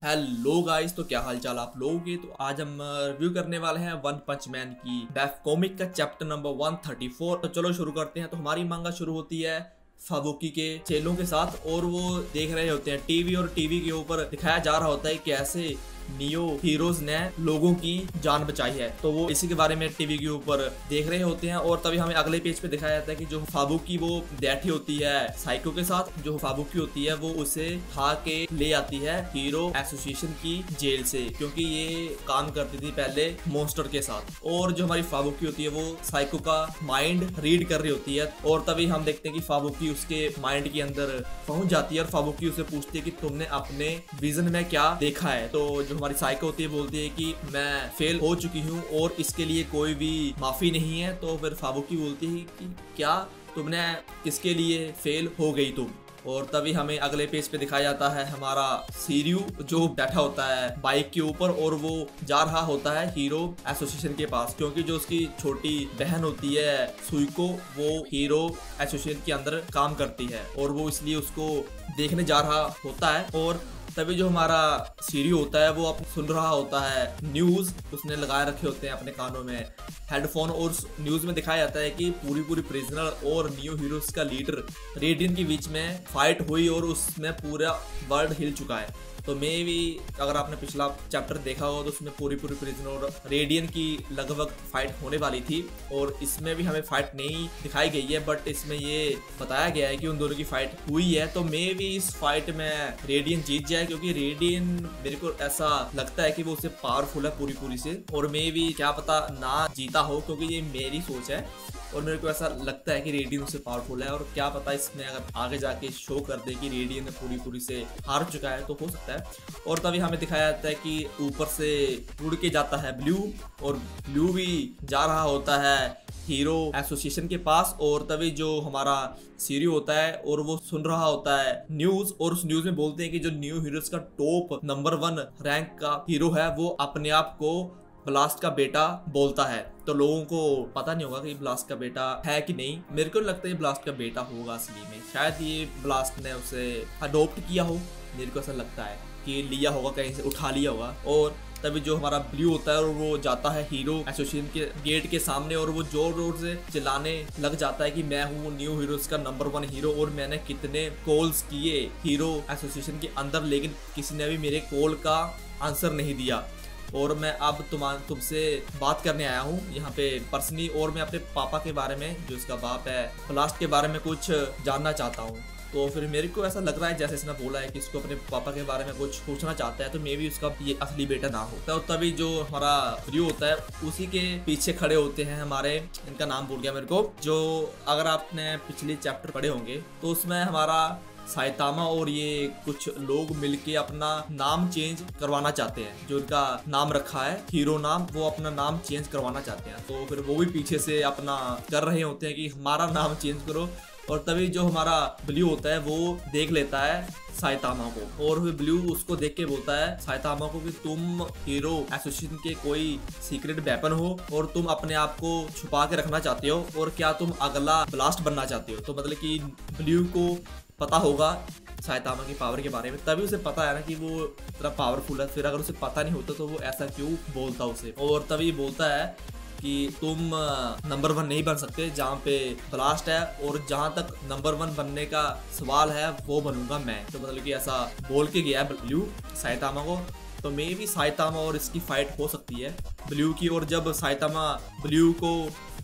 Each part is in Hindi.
हेलो गाइस, तो क्या हाल चाल आप लोगों के। तो आज हम रिव्यू करने वाले हैं वन पंच मैन की डेफ कॉमिक का चैप्टर नंबर 134। तो चलो शुरू करते हैं। तो हमारी मांगा शुरू होती है फाबुकी के चेलों के साथ और वो देख रहे होते हैं टीवी, और टीवी के ऊपर दिखाया जा रहा होता है कि कैसे नियो हीरोज ने लोगों की जान बचाई है। तो वो इसी के बारे में टीवी के ऊपर देख रहे होते हैं और तभी हमें अगले पेज पे दिखाया जाता है कि जो फाबुकी वो बैठी होती है साइको के साथ। जो फाबुकी होती है वो उसे उठा के ले आती है हीरो एसोसिएशन की जेल से, क्योंकि ये काम करती थी पहले मॉन्स्टर के साथ। और जो हमारी फाबुकी होती है वो साइको का माइंड रीड कर रही होती है और तभी हम देखते हैं कि फाबुकी उसके माइंड के अंदर पहुंच जाती है और फाबुकी उसे पूछती है कि तुमने अपने विजन में क्या देखा है। तो जो हमारी साइको होती है बोलती है कि मैं फेल हो चुकी हूँ और इसके लिए कोई भी माफी नहीं है। तो फिर फाबुकी बोलती है कि क्या तुमने किसके लिए फेल हो गई तुम। और तभी हमें अगले पेज पे दिखाया जाता है हमारा सीरियो जो बैठा होता है बाइक के ऊपर और वो जा रहा होता है हीरो एसोसिएशन के पास, क्योंकि जो उसकी छोटी बहन होती है सुइको वो हीरो एसोसिएशन के अंदर काम करती है और वो इसलिए उसको देखने जा रहा होता है। और तभी जो हमारा सीरियो होता है वो अब सुन रहा होता है न्यूज, उसने लगाए रखे होते हैं अपने कानों में हेडफोन और न्यूज में दिखाया जाता है कि पूरी प्रिजनर और न्यू हीरोज का लीडर रेडियन के बीच में फाइट हुई और उसमें पूरा वर्ल्ड हिल चुका है। तो मे भी अगर आपने पिछला चैप्टर देखा हो तो उसमें पूरी प्रिजनर और रेडियन की लगभग फाइट होने वाली थी और इसमें भी हमें फाइट नहीं दिखाई गई है, बट इसमें ये बताया गया है कि उन दोनों की फाइट हुई है। तो मे भी इस फाइट में रेडियन जीत जाए, क्योंकि रेडियन मेरे को ऐसा लगता है कि वो उससे पावरफुल है पूरी से। और मे भी क्या पता ना जीता हो, क्योंकि ये मेरी सोच है और मेरे को ऐसा लगता है कि रेडियन उससे पावरफुल है। और क्या पता इसमें अगर आगे जाके शो कर दे कि रेडियन पूरी से हार चुका है तो हो सकता है। और तभी हमें दिखाया जाता है कि ऊपर से उड़ के जाता है ब्लू और ब्लू भी जा रहा होता है हीरो एसोसिएशन के पास। और तभी जो हमारा सीरियो होता है और वो सुन रहा होता है न्यूज और उस न्यूज में बोलते हैं कि जो न्यू हीरोज का टॉप नंबर 1 रैंक का हीरो है वो अपने आप को ब्लास्ट का बेटा बोलता है। तो लोगों को पता नहीं होगा कि ब्लास्ट का बेटा है कि नहीं। मेरे को लगता है ब्लास्ट का बेटा होगा असली में, शायद ये ब्लास्ट ने उसे अडॉप्ट किया हो, मेरे को ऐसा लगता है कि लिया होगा कहीं से, उठा लिया होगा। और तभी जो हमारा ब्लू होता है और वो जाता है हीरो एसोसिएशन के गेट के सामने और वो जोर जोर से चिल्लाने लग जाता है कि मैं हूँ न्यू हीरोज का नंबर 1 हीरो और मैंने कितने कॉल्स किए हीरो एसोसिएशन के अंदर, लेकिन किसी ने भी मेरे कॉल का आंसर नहीं दिया। और मैं अब तुमसे बात करने आया हूँ यहाँ पे पर्सनली, और मैं अपने पापा के बारे में, जो इसका बाप है ब्लास्ट के बारे में कुछ जानना चाहता हूँ। तो फिर मेरे को ऐसा लग रहा है जैसे इसने बोला है कि इसको अपने पापा के बारे में कुछ पूछना चाहता है, तो मे भी उसका ये असली बेटा ना हो। तो तभी जो हमारा ब्लू होता है उसी के पीछे खड़े होते हैं हमारे, इनका नाम भूल गया मेरे को, जो अगर आपने पिछले चैप्टर पढ़े होंगे तो उसमें हमारा साइतामा और ये कुछ लोग मिलके अपना नाम चेंज करवाना चाहते हैं। जो उनका नाम रखा है हीरो नाम, वो अपना नाम चेंज करवाना चाहते हैं। तो फिर वो भी पीछे से अपना कर रहे होते हैं कि हमारा नाम चेंज करो। और तभी जो हमारा ब्लू होता है वो देख लेता है साइतामा को और फिर ब्लू उसको देख के बोलता है साइतामा को कि तुम हीरो एसोसिएशन के कोई सीक्रेट वेपन हो और तुम अपने आप को छुपा के रखना चाहते हो, और क्या तुम अगला ब्लास्ट बनना चाहते हो। तो मतलब कि ब्लू को पता होगा साइतामा की पावर के बारे में, तभी उसे पता है ना कि वो इतना पावरफुल है। फिर अगर उसे पता नहीं होता तो वो ऐसा क्यों बोलता उसे। और तभी बोलता है कि तुम नंबर 1 नहीं बन सकते जहाँ पे ब्लास्ट है, और जहाँ तक नंबर 1 बनने का सवाल है वो बनूंगा मैं। तो मतलब कि ऐसा बोल के गया ब्लू साइतामा को। तो मे भी साइतामा और इसकी फाइट हो सकती है ब्लू की, और जब साइतामा ब्लू को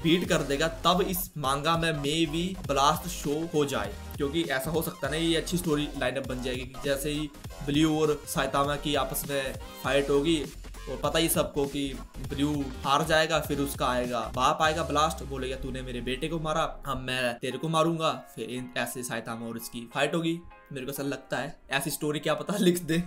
बीट कर देगा तब इस मांगा में मे भी ब्लास्ट शो हो जाए, क्योंकि ऐसा हो सकता है ना, ये अच्छी स्टोरी लाइनअप बन जाएगी। जैसे ही ब्लू और साइतामा की आपस में फाइट होगी और पता ही सबको कि ब्लू हार जाएगा, फिर उसका आएगा बाप आएगा ब्लास्ट, बोलेगा तूने मेरे बेटे को मारा, अब मैं तेरे को मारूंगा। फिर ऐसे साइतामा और इसकी फाइट होगी। मेरे को ऐसा लगता है ऐसी स्टोरी क्या पता लिख दे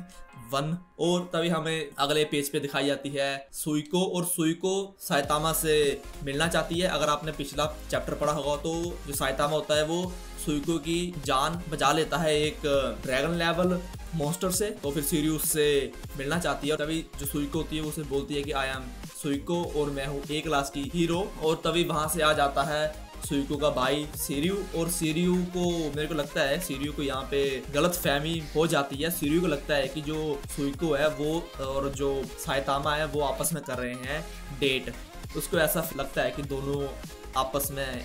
1। और तभी हमें अगले पेज पे दिखाई जाती है सुइको, और सुइको साइतामा से मिलना चाहती है। अगर आपने पिछला चैप्टर पढ़ा होगा तो जो साइतामा होता है वो सुइको की जान बचा लेता है एक ड्रैगन लेवल मॉन्स्टर से। तो फिर सीरियस से मिलना चाहती है, और तभी जो सुइको होती है वो उसे बोलती है कि आई एम सुइको और मैं हूँ A क्लास की हीरो। और तभी वहां से आ जाता है सुइको का भाई सीरियो, और सीरियो को मेरे को लगता है सीरियो को यहाँ पे गलत फहमी हो जाती है। सीरियो को लगता है कि जो सुइको है वो और जो साइतामा है वो आपस में कर रहे हैं डेट। उसको ऐसा लगता है कि दोनों आपस में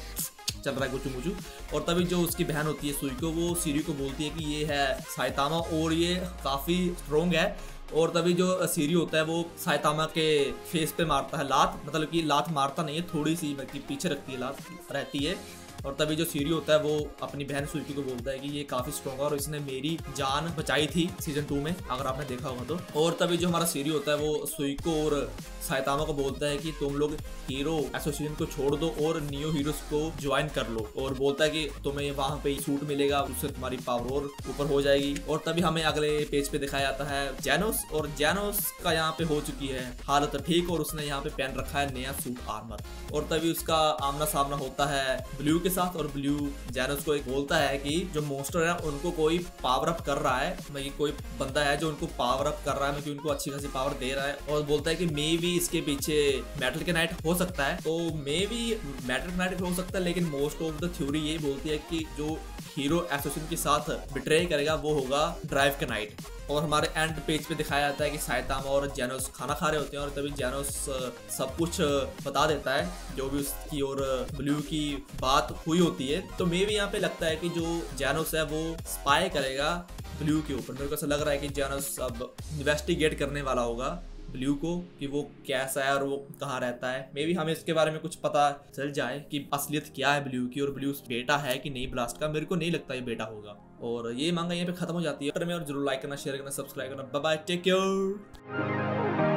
चल रहा है गुचू मुचू। और तभी जो उसकी बहन होती है सुइको, वो सीरियो को बोलती है कि ये है साइतामा और ये काफ़ी स्ट्रोंग है। और तभी जो सीरियो होता है वो साइतामा के फेस पे मारता है लात, मतलब कि लात मारता नहीं है, थोड़ी सी मतलब पीछे रखती है लात रहती है। और तभी जो सीरियो होता है वो अपनी बहन सुइको को बोलता है कि ये काफ़ी स्ट्रॉन्ग है और इसने मेरी जान बचाई थी सीजन 2 में, अगर आपने देखा होगा तो। और तभी जो हमारा सीरियो होता है वो सुइको और साइतामा को बोलता है कि तुम लोग हीरो एसोसिएशन को छोड़ दो और नियो हीरोज को ज्वाइन कर लो, और बोलता है कि तुम्हें वहाँ पे सूट मिलेगा, उससे तुम्हारी पावर और ऊपर हो जाएगी। और तभी हमें अगले पेज पे दिखाया जाता है जेनोस, और जेनोस का यहाँ पे हो चुकी है हालत ठीक, और उसने यहाँ पे पहन रखा है नया सूट आर्मर। और तभी उसका आमना सामना होता है ब्लू के साथ, और ब्लू जेनोस को एक बोलता है कि जो मॉन्स्टर है उनको कोई पावर अप कर रहा है, मतलब कोई बंदा है जो उनको पावर अप कर रहा है, मतलब उनको अच्छी खासी पावर दे रहा है। और बोलता है कि मे भी इसके पीछे मेटल के नाइट हो सकता है, तो मे भी मेटल के नाइट हो सकता है, लेकिन मोस्ट ऑफ द थ्योरी ये बोलती है कि जो हीरो एसोसिएशन के साथ बिट्रे करेगा वो होगा ड्राइव के नाइट। और हमारे एंड पेज पे दिखाया जाता है कि साइतामा और जेनोस खाना खा रहे होते हैं, और तभी जेनोस सब कुछ बता देता है जो भी उसकी और ब्लू की बात हुई होती है। तो मे भी यहाँ पे लगता है कि जो जेनोस है वो स्पाई करेगा ब्लू के ऊपर। मेरे को ऐसा लग रहा है कि जेनोस अब इन्वेस्टिगेट करने वाला होगा ब्लू को कि वो कैसा है और वो कहाँ रहता है। मे भी हमें इसके बारे में कुछ पता चल जाए कि असलियत क्या है ब्लू की, और ब्लू बेटा है कि नहीं ब्लास्ट का। मेरे को नहीं लगता ये बेटा होगा। और ये मांगा यहाँ पे खत्म हो जाती है। और जरूर लाइक करना, शेयर करना, सब्सक्राइब करना। Bye bye, take care.